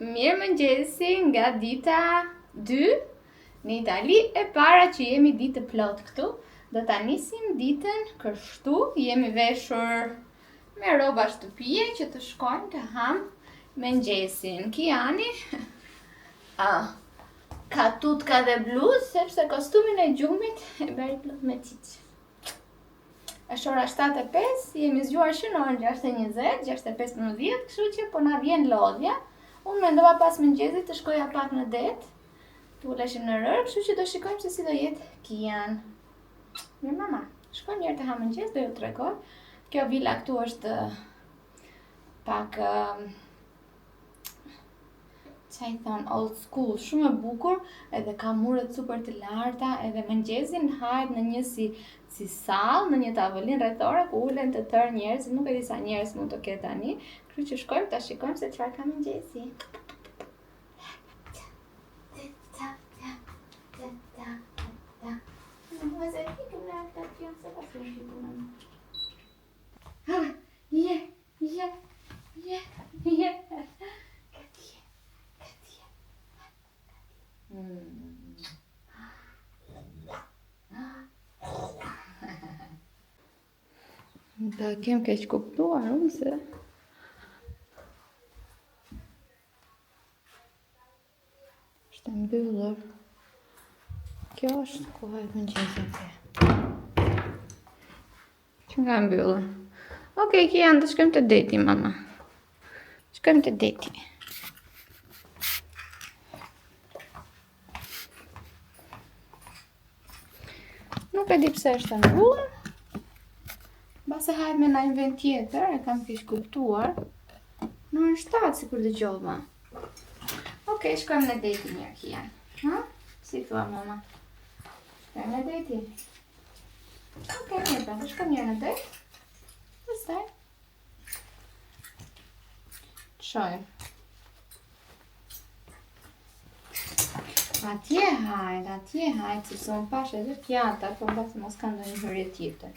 Mirëmëngjesi nga dita 2 në Itali, e para që jemi ditë plot këtu. Do ta nisim ditën kështu, jemi veshur me rroba shtëpie që të shkojmë të ham mëngjesin. Kiani ka tutka dhe bluzë, sepse kostumin e gjumit e bëri plot me qiq. Është ora 7:05, jemi zgjuar që në orën 6:20, 6:15, kështu që po na vjen lodhja. Unë mendova pas mëngjesit të shkoja pak në det, të uleshim në rër, kështu që do shikojmë se si do jetë Kian. Mirë mama, shkojmë njerë të ha mëngjes, do ju tregoj. Kjo vila këtu është pak çaj thon old school, shumë e bukur, edhe ka muret super të larta, edhe mëngjesin hahet në një si sallë, në një tavolinë rrethore ku ulen të tërë njerëz, nuk e di sa njerëz mund të ketë tani, kështu që shkojmë ta shikojmë se çfarë ka mëngjesi. Da kem keq kuptuar unë se është e mbyllur. Kjo është koha e mëngjesit. Që nga mbyllur? Okej, Kian, të shkojmë të deti, mama. Shkojmë të deti. Nuk e di pse është e mbyllur. Base hajt me ndonjë vend tjetër, e kam keq kuptuar. Në orën 7 sikur dëgjova. Okej, shkojmë në deti një Kian. Ha? Si thua mama? Shkojmë në deti. Okej, mirë, pra, të shkojmë njërë në det. Pastaj. Shojmë. Atje hajt, sepse unë pash edhe pjata, po mbasi mos ka ndonjë hyrje tjetër.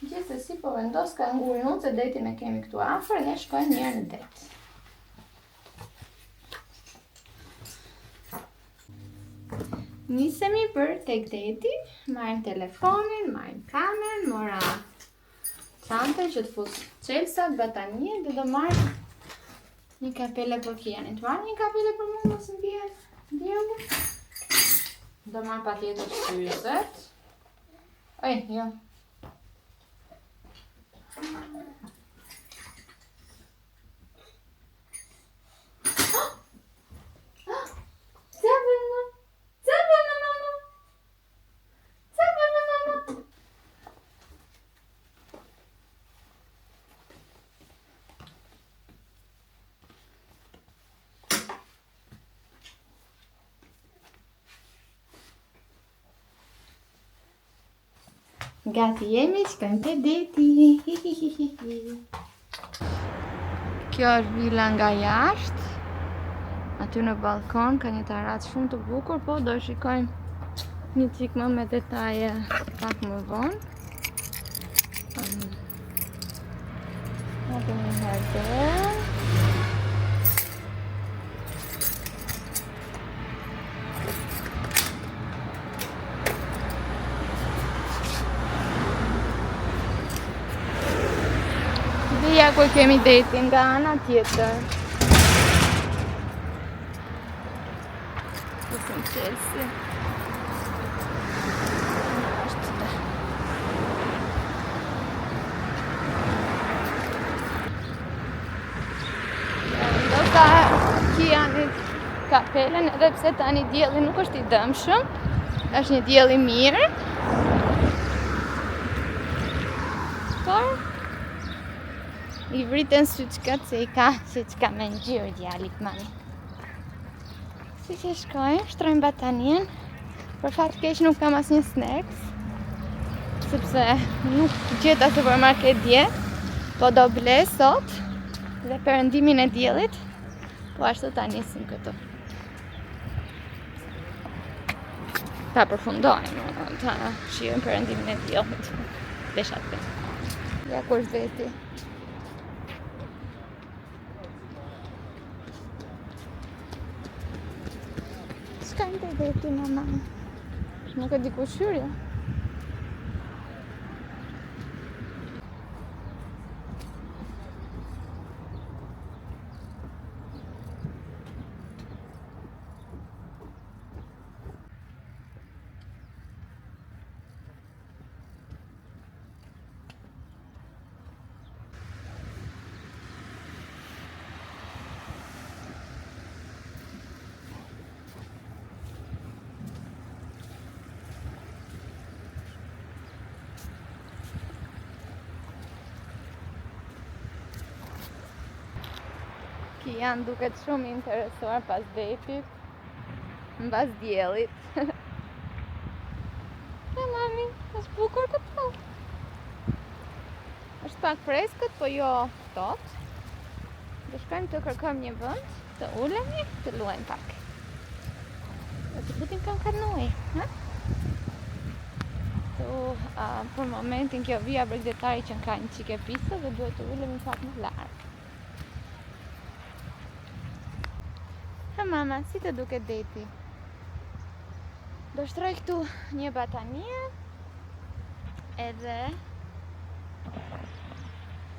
Gjithsesi po vendos kangurin unë se detin e kemi këtu afër dhe shkojmë njërë në det. Nisemi për tek deti, marrim telefonin, marrim kamerën, mora çantën që të fus çelsat, batanie dhe do marrim një kapele për Kianin. Të marrim një kapele për mua mos mbien dielli. Do marr patjetër shtyset. Ej, jo. Gati jemi, shkojmë të deti. Kjo është vila nga jashtë. Aty në balkon ka një tarac shumë të bukur, po do shikojmë një çik më me detaje pak më vonë. Atë një herë tërë. Ja ku kemi detin nga ana tjetër. Pusëm qelsi. Do ta Kianit kapelen, edhe pse tani dielli nuk është i dëmshëm, është një diell i mirë. Por i vriten syçkat se i ka syçka me ngjyrë djalit mami. Si që shkojmë, shtrojmë batanien. Për fat keq nuk kam asnjë snacks, sepse nuk gjeta supermarket dje, po do ble sot dhe perëndimin e diellit, po ashtu ta nisim këtu. Ta përfundojmë, ta shijojmë perëndimin e diellit. Deshat të. Ja kur veti. shkajmë të deti, mama. Nuk e di ku shyrja. Kian duket shumë interesuar pas detit, mbas diellit. Mami, është bukur këtu. Është pak freskët, po jo ftohtë. Do shkojmë të kërkojmë një vend, të ulemi, të luajmë pak. Do të futim kam kanoj, ha? Për momentin kjo vija bregdetari që ka një qike piste dhe duhet të ulemi pak më larg. Ha mama, si të duket deti? Do shtroj këtu një batanie edhe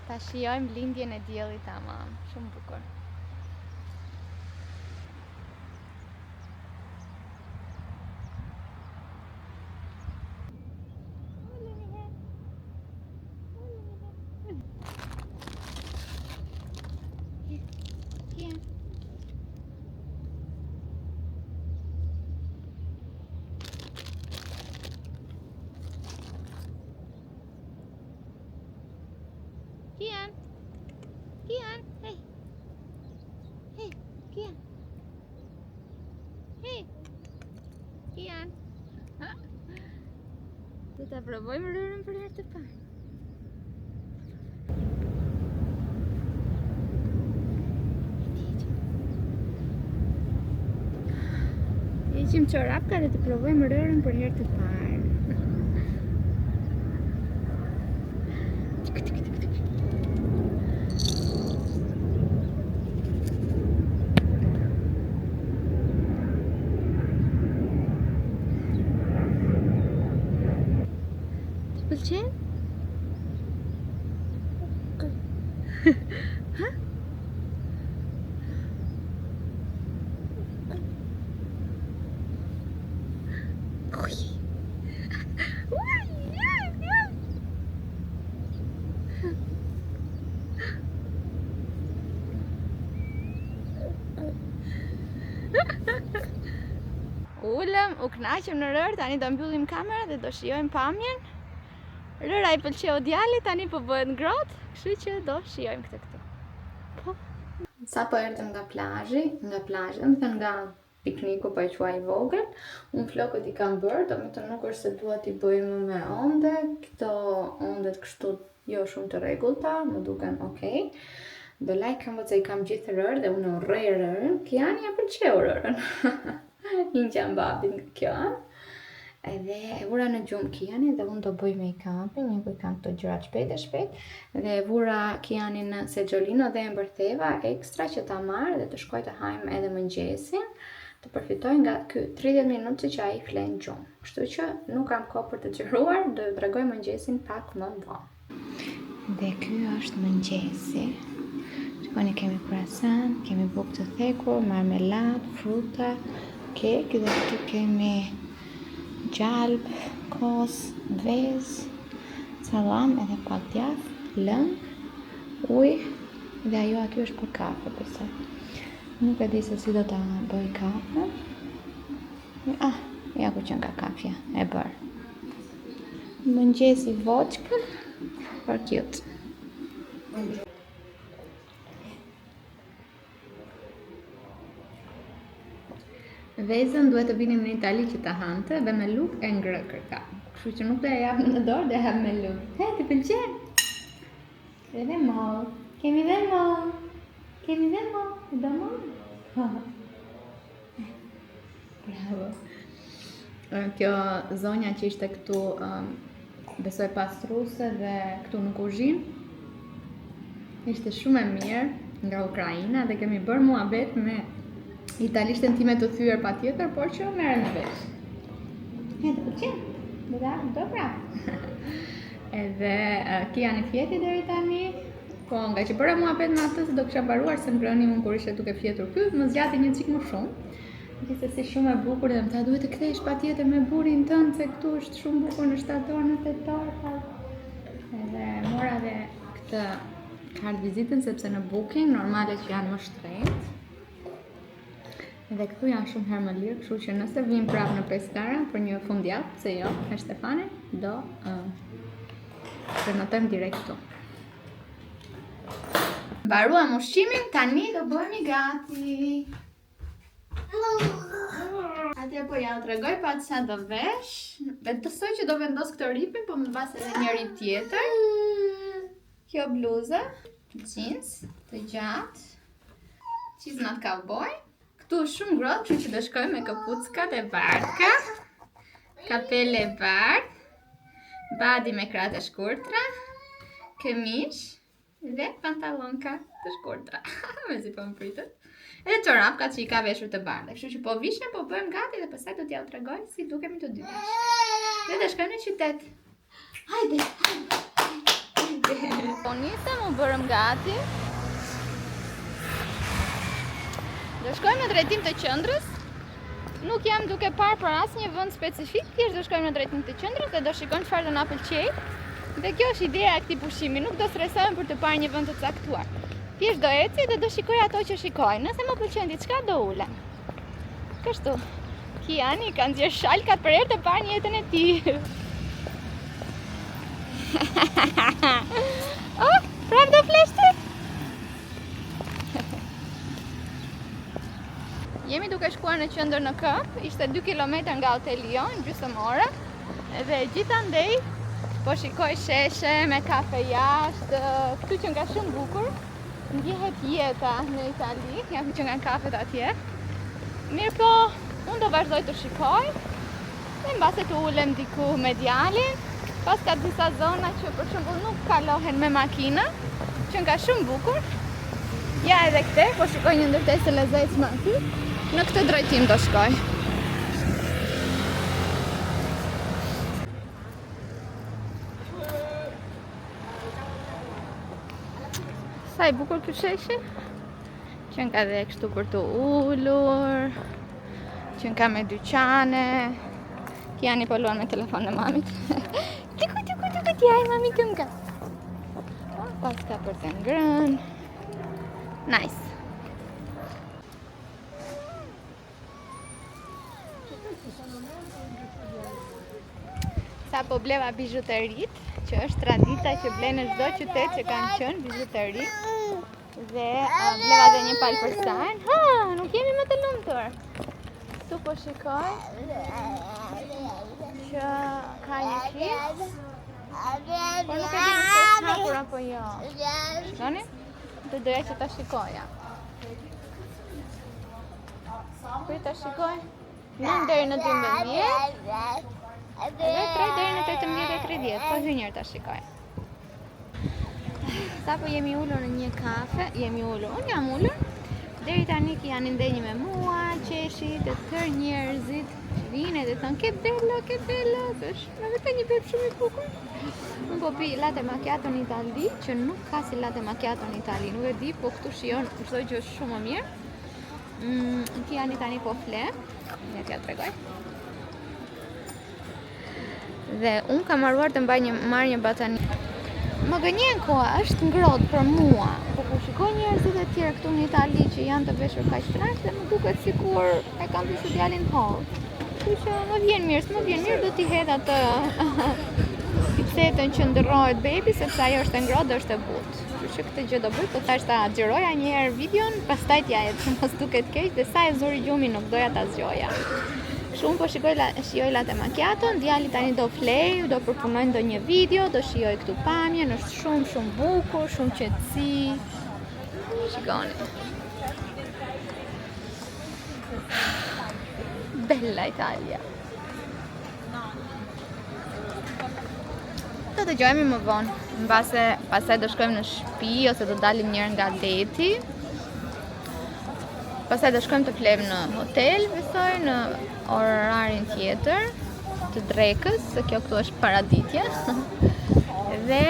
ta shijojmë lindjen e diellit tamam, shumë bukur. Kian, Kian, hey, hey, Kian, hey, Kian. Do ta provojmë rërën për herë të parë. Heqim çorapka dhe të provojmë rërën për herë të parë. Pëlqen? Ha? Ui. Ulëm, u kënaqëm në rër, tani do mbyllim kamerën dhe do shijojmë pamjen. Rëra I pëlqeu djalit, tani po bëhet ngrohtë, kështu që do shijojmë këtë këtu. Po. Sa po erdhëm nga plazhi, do të thënë nga pikniku po e quaj vogël, unë flokët I kam bërë, domethënë nuk është se dua t'i bëjmë me onde, këto ondet kështu jo shumë të rregullta, më duken okay. Do lajkëm se I kam gjithë rërë dhe unë urrej rërën, Kiani ja pëlqeu rërën. Injam babin nga kjo, edhe e vura në gjumë Kiani dhe unë do bëj make-upin, një kujkan këto gjërat shpejt dhe e vura Kianin në Seggiolino dhe e mbërtheva ekstra që ta marrë dhe të shkoj të hajmë edhe mëngjesin, të përfitoj nga ky 30 minutë që ai flen gjumë. Kështu që nuk kam kohë për të xhiruar, do ju tregoj mëngjesin pak më vonë. Dhe ky është mëngjesi. Shikoni, kemi croissant, kemi bukë të thekur, marmeladë, fruta, kek dhe këtu kemi gjalp, kos, vezë, salam edhe pak djath, lëng, ujë dhe ajo aty është për kafe besoj. Nuk e di se si do ta bëj kafe. Ja ku qenë ka kafja, e bërë. Mëngjesi voçkë, për cute. Vezën duhet të vinim në Itali që ta hante dhe me luk e ngrëkër ka. Kështu që nuk do e jap në dorë dhe hap me luk. He, ti pëlqen? Edhe moll. Kemi dhe moll. Do moll? Bravo. Kjo zonja që ishte këtu besoj pastruese dhe këtu në kuzhinë ishte shumë e mirë nga Ukraina dhe kemi bërë muhabet me Italishten time të thyer patjetër, por që merren në vesh. Të pëlqen? Do prap. Edhe ki janë i fjeti deri tani. Po nga që bëra muhabet me atë, do kisha mbaruar se ngrëni unë kur ishte duke fjetur ky, më zgjati një çik më shumë. Gjithsesi si shumë e bukur dhe më tha duhet të kthesh patjetër me burrin tënd se këtu është shumë bukur në 7 orë në 8 orë. Edhe mora dhe këtë kartë vizitën sepse në booking normale që janë më shtrenjtë. Edhe këtu janë shumë herë më lirë, kështu që nëse vim prapë në Pescara për një fundjavë, pse jo, me Shtefane, do prenotojmë direkt këtu. Mbaruam ushqimin, tani do bëhemi gati. Atje po ja u tregoj pa çfarë do vesh. Besoj që do vendos këtë ripin, po më pas edhe një rip tjetër. Kjo bluzë, jeans, të gjatë, çizmat cowboy. Këtu shumë ngrohtë, kështu që do shkoj me kapuckat e bardha, kapele e bardhë, badi me krahë të shkurtra, këmish dhe pantallonka të shkurtra. Mezi po më pritet. Edhe çorapkat që i ka veshur të bardha. Kështu që po vishëm, po bëjmë gati dhe pastaj do t'ja u tregoj si dukemi të dy bashkë. Dhe do shkojmë në qytet. Hajde. Po nisëm, u bërëm gati. Do shkojmë në drejtim të qendrës. Nuk jam duke parë për asnjë vend specifik, thjesht do shkojmë në drejtim të qendrës dhe do shikojmë çfarë do na pëlqej. Dhe kjo është ideja e këtij pushimi, nuk do stresohem për të parë një vend të caktuar. Thjesht do eci dhe do shikoj ato që shikoj. Nëse më pëlqen diçka do ulem. Kështu. Kiani ka nxjerr shalkat për herë të parë në jetën e tij. Oh, prap do fleshti? Jemi duke shkuar në qendër në këmp, ishte 2 kilometër nga hoteli jon, gjysmore. Dhe gjithandej po shikoj sheshe me kafe jashtë, këtu që nga shumë bukur. Ndjehet jeta në Itali, jam që nga kafet atje. Mirë po, unë do vazhdoj të shikoj. Dhe mbase të ulem diku me djalin. Pas ka disa zona që për shembull nuk kalohen me makina, që nga shumë bukur. Ja edhe këte, po shikoj një ndërtesë lezetshme aty. Në këtë drejtim do shkoj. Sa i bukur ky sheshi. Që nga dhe kështu për të ullur. Që nga me dyqane. Kiani po luan me telefon në mamit. Tiku, tjaj mami kënga. Pas ka për të ngrën. Nice. Sa po bleva bijuterit, që është tradita që blenë në çdo qytet që kanë qenë bijuteri. Dhe bleva dhe një palë për sajnë. Ha, nuk jemi më të lumtur. Tu po shikoj që ka një qift. Po nuk e di nëse është smakur apo jo. Shikoni? Të doja që ta shikoja. Kuj ta shikoj? 9 deri në 12. Edhe 3 deri në 18:30, po hynjer ta shikoj. Sa po jemi ullur në një kafe, unë jam ullur. Deri tani ki janë ndenjë me mua, qeshit, e tërë njerëzit që vinë dhe thonë ke bello, është me vete një bebë shumë i bukur. Unë po pi latte macchiato në Itali, që nuk ka si latte macchiato në Itali, nuk e di, po këtu shion çdo gjë është shumë më mirë. Ki janë tani po fle, ne t'ja tregoj. Dhe unë kam marruar të marrë një batani. Më gënjen koha, është ngrohtë për mua. Po ku shikoj njerëzit e tjerë këtu në Itali që janë të veshur kaq trashë dhe më duket sikur e kanë pishur djalin hall. Kështu që më vjen mirë, do t'i hedh atë picetën që ndërrohet baby sepse ajo është e ngrohtë dhe është e butë. Kështu që këtë gjë do bëj, po tash ta xhiroja një herë videon, pastaj t'ja jet që mos duket keq dhe sa e zuri gjumi nuk doja ta zgjoja. Shumë po shijoj latte macchiato, djali tani do flej, do përpunoj ndonjë video, do shijoj këtu pamjen, është shumë bukur, shumë qetësi. Shikoni. Bella Italia. Do të dëgjojmë më vonë, mbase pastaj do shkojmë në shtëpi ose do dalim njëherë nga deti. Pastaj do shkojmë të flejmë në hotel, besoj, në orarin tjetër të drekës, se kjo këtu është paraditje. Dhe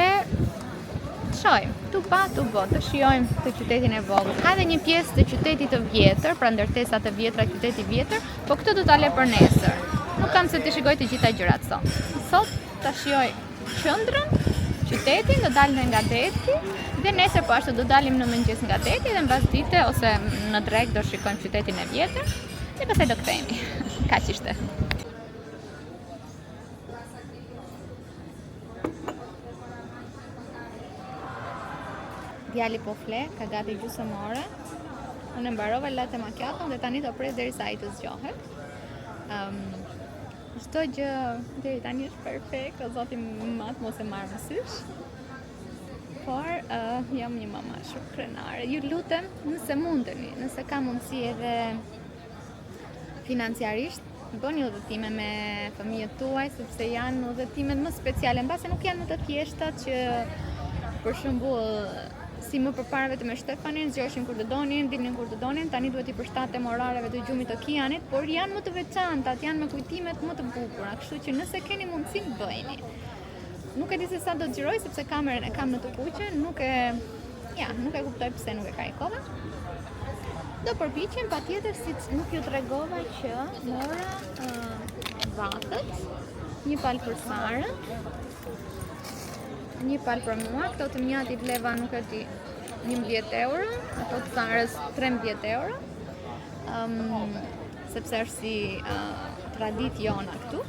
shojmë, tu pa, tu bo, të shijojmë të qytetin e vogël. Ka dhe një pjesë të qytetit të vjetër, pra ndërtesat të vjetra, qyteti vjetër, po këtë do ta le për nesër. Nuk kam se të shikoj të gjitha gjërat sot. Sot ta shijoj qendrën, qytetin, do dalim nga deti, dhe nesër po ashtu do dalim në mëngjes nga deti dhe mbas dite ose në drek do shikojmë qytetin e vjetër dhe pastaj do kthehemi. Kaq ishte. Djali po fle, ka gati gjysmë ore. Unë mbarova latte macchiato dhe tani do pres derisa ai të zgjohet. Çdo gjë deri tani është perfekt, o zoti mat mos e marr mësysh. Por jam një mama shumë krenare. Ju lutem, nëse mundeni, nëse ka mundësi edhe financiarisht, bëni udhëtime me fëmijët tuaj, sepse janë udhëtimet më speciale, mbase nuk janë më të thjeshta që për shembull si më përpara vetëm me Shtefanin, zgjoheshin kur të donin, dilnin kur të donin, tani duhet i përshtatem orareve të gjumit të Kianit, por janë më të veçantat, janë me kujtimet më të bukura, kështu që nëse keni mundësi bëjni. Nuk e di se sa do të xhiroj sepse kamerën e kam në të kuqe, nuk e kuptoj pse nuk e karikova. Do përpiqem patjetër, siç nuk ju tregova që mora vatët, një palë për Sarën, një palë për mua, këto të mjati vleva nuk e di 11 euro, ato të Sarës 13 euro, sepse është si tradit jona këtu.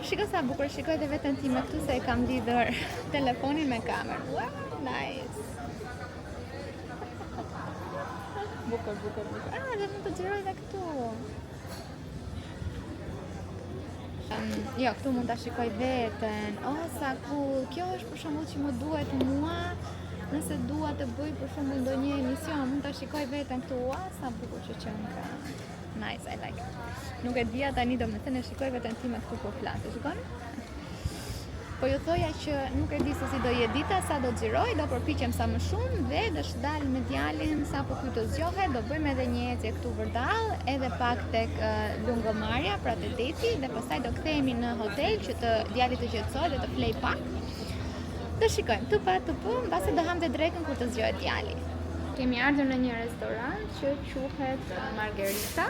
Shiko sa bukur, shikoj dhe veten time këtu se e kam lidhur telefonin me kamerë. Wow, nice! Bukur. Dhe mund të xhiroj dhe këtu. Jo, këtu mund ta shikoj veten. Sa cool. Kjo është për shembull që më duhet mua. Nëse dua të bëj për shembull ndonjë emision, mund ta shikoj veten këtu. Sa bukur që qen ka. Nice, I like it. Nuk e dia tani domethënë e shikoj veten time këtu po flas. E shikoni? Po ju thoja që nuk e di se si do jetë dita, sa do xhiroj, do përpiqem sa më shumë dhe do shndal me djalin sapo ky të zgjohet, do bëjmë edhe një ecje këtu vërdall, edhe pak tek Lungomarja, pra te deti, dhe pastaj do kthehemi në hotel që të djali të qetësohet dhe të flej pak. Do shikojmë tu pa, mbase do ham dhe drekën kur të zgjohet djali. Kemi ardhur në një restorant që quhet Margherita.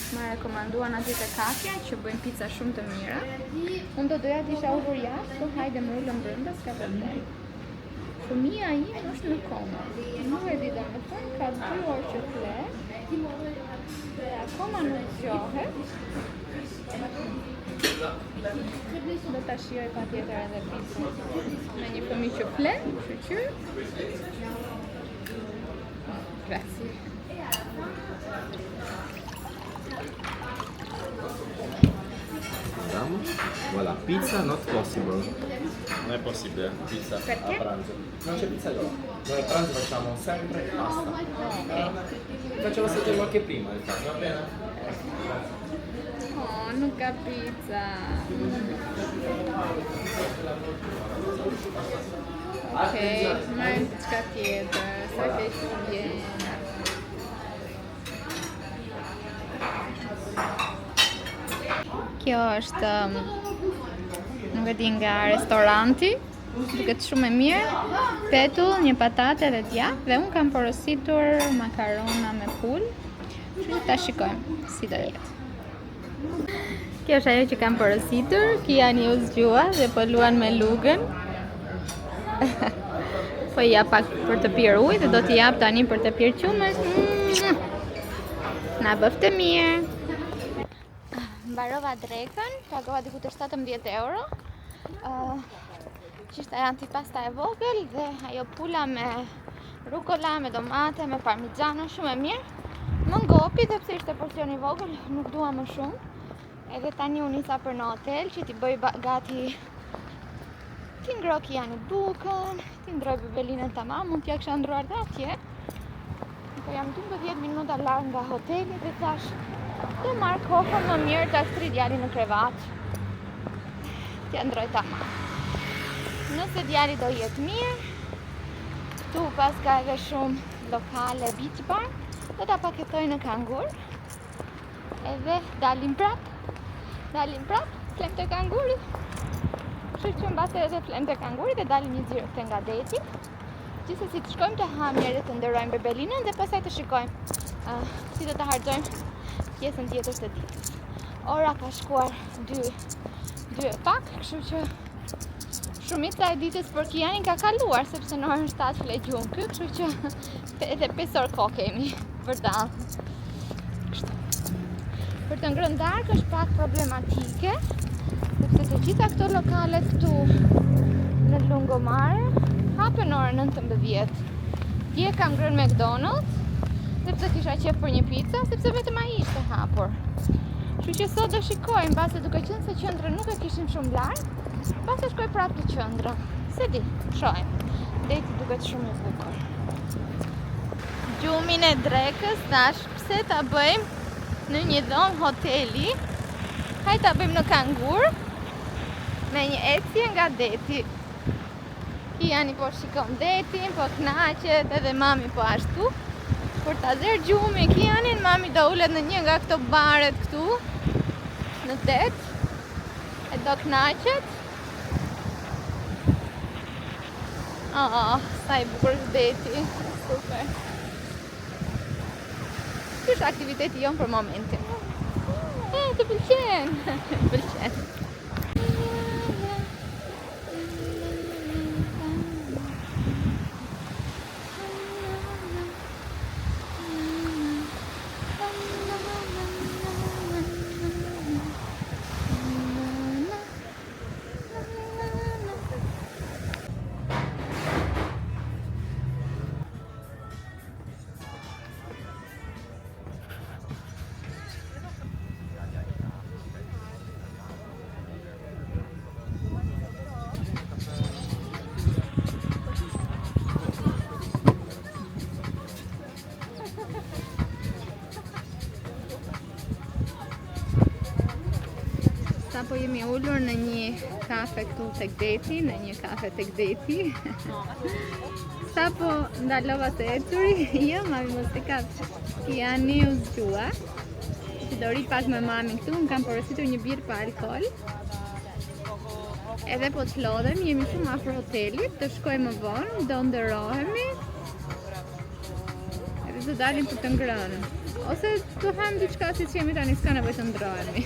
Më rekomanduan aty te Katja që bëjnë pica shumë të mira. Unë do doja të isha udhur jashtë, po hajde më ulëm brenda, s'ka problem. Fëmia ime është në komë. Nuk e di domethënë, ka 2 orë që fle. Dhe akoma nuk zgjohet. Do ta shijoj patjetër edhe picën me një fëmijë që fle, shqyr. Grazie. Voilà, pizza not possible. Non è possibile pizza a pranzo. Non c'è pizza loro. Noi a pranzo facciamo sempre pasta. Facciamo assaggiare anche prima del pranzo, va bene? Oh, non c'è pizza. Ok, ma è scattieta, sa che ci viene. Kjo është, nuk e di, nga restoranti, duket shumë e mirë, petull, një patate dhe djath, dhe unë kam porositur makarona me pull, që ta shikojmë si do jetë. Kjo është ajo që kam porositur, Kiani u zgjua dhe po luan me lugën. Po i jap pak për të pirë ujë dhe do t'i jap tani për të pirë qumës. Na bëftë mirë. Mbarova drekën, pagova diku të 17 euro. Që ishte antipasta e vogël dhe ajo pula me rucola, me domate, me parmigiano, shumë e mirë. Më ngopi dhe pse ishte porcioni i vogël, nuk dua më shumë. Edhe tani unë nisa për në hotel që t'i bëj gati, t'i ngroj Kiani bukën, t'i ndroj bebelinën tamam, mund t'ja kisha ndruar dhe atje. Po jam 12 minuta larg nga hoteli dhe thash do marrë kohën më mirë ta shtri djalin në krevat. T'ja ndroj tamam. Nëse djali do jetë mirë, këtu pas ka edhe shumë lokale beach bar, Do ta paketoj në kangur. Edhe dalim prap, flem të kangurit. Kështu që mbase edhe flem të kangurit dhe dalim një zyrë këtë nga deti. Gjithsesi të shkojmë të hamjerë të ndërrojmë bebelinën dhe pastaj të shikojmë si do të harxojmë pjesën tjetër të ditës. Ora ka shkuar 2 pak, kështu që shumica e ditës për Kianin ka kaluar sepse në orën 7 flet gjumë ky, kështu që edhe 5 orë kohë kemi për dalë. Për të ngrënë darkë është pak problematike, sepse të gjitha këto lokalet këtu në Lungomar hapen orën 19. Dje kam ngrënë McDonald's, sepse kisha qef për një pizza, sepse vetëm ai ishte hapur. Kështu që sot do shikojmë, mbase duke qenë se qendrën nuk e kishim shumë larg, mbase shkoj prapë te qendra. Se di, shohim. Deti duket shumë i bukur. Gjumin e drekës tash pse ta bëjmë në një dhomë hoteli. Hajde ta bëjmë në kangur me një ecje nga deti. Kiani po shikon detin, po knaqet, edhe mami po ashtu. Kur ta zerë gjumi Kianin, mami do ulet në një nga këto baret këtu në det e do knaqet. Sa i bukur është deti. Super. Ky është aktiviteti jon për momentin. Të pëlqen. Pëlqen. Po jemi ullur në një kafe këtu tek deti, në një kafe tek deti. Sa po ndalova të ecuri, jo mami mos të kap. Kiani u zgjua. Që do ri pak me mami këtu, më kam porositur një birë pa alkool. Edhe po të lodhem, jemi shumë afër hotelit, të shkojmë më vonë, do ndërohemi. Edhe të dalim për të ngrënë. Ose të hajmë diçka siç jemi tani, s'ka nevojë të ndrohemi.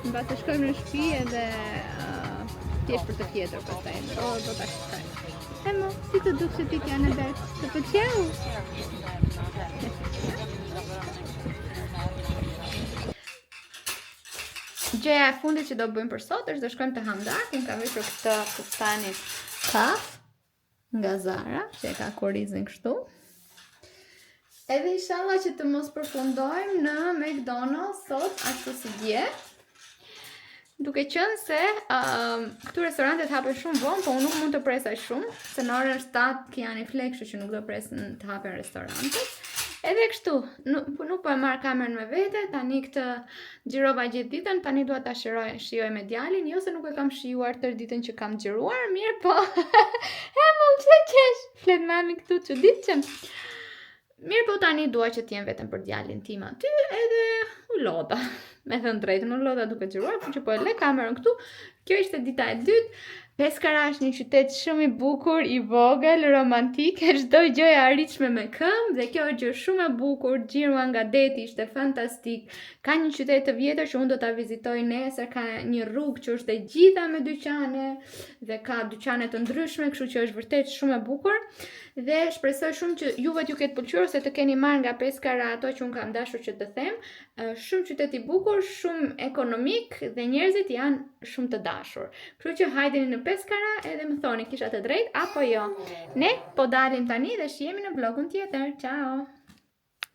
Mbas të shkojmë në shtëpi edhe thjesht për të tjetër pastaj ndrohet do ta shkojmë. Emo, si të duk që ti janë dhe të pëlqeu? Gjëja e fundit që do bëjmë për sot është do shkojmë të hamdark. Unë kam veshur këtë fustanin kaf nga Zara, që e ka korizin kështu. Edhe inshallah që të mos përfundojmë në McDonald's sot ashtu si dje. Duke qenë se këtu restorantet hapen shumë vonë, po unë nuk mund të presaj shumë, se në orën 7 Kiani flek, kështu që nuk do presin të hapen restorantet. Edhe kështu, nuk po e marr kamerën me vete, tani këtë xhirova gjithë ditën, tani dua ta shijoj me djalin, jo se nuk e kam shijuar tërë ditën që kam xhiruar, mirë po. Pse qesh? Flet mami këtu çuditshëm. Mirë po tani dua që t'jem vetëm për djalin tim aty edhe u lodha. Me thënë drejtën, u lodha duke xhiruar, që po e le kamerën këtu. Kjo ishte dita e dytë. Peskara është një qytet shumë i bukur, i vogël, romantik, çdo gjë e arritshme me këmbë dhe kjo është gjë shumë e bukur. Xhirua nga deti ishte fantastik. Ka një qytet të vjetër që unë do ta vizitoj nesër, ka një rrugë që është e gjitha me dyqane dhe ka dyqane të ndryshme, kështu që është vërtet shumë e bukur. Dhe shpresoj shumë që juve t'ju ketë pëlqyer se të keni marrë nga Peskara ato që unë kam dashur që të them. Shumë qytet i bukur, shumë ekonomik dhe njerëzit janë shumë të dashur. Kështu që hajdeni në Peskara edhe më thoni kisha të drejtë apo jo. Ne po dalim tani dhe shihemi në vlogun tjetër. Ciao.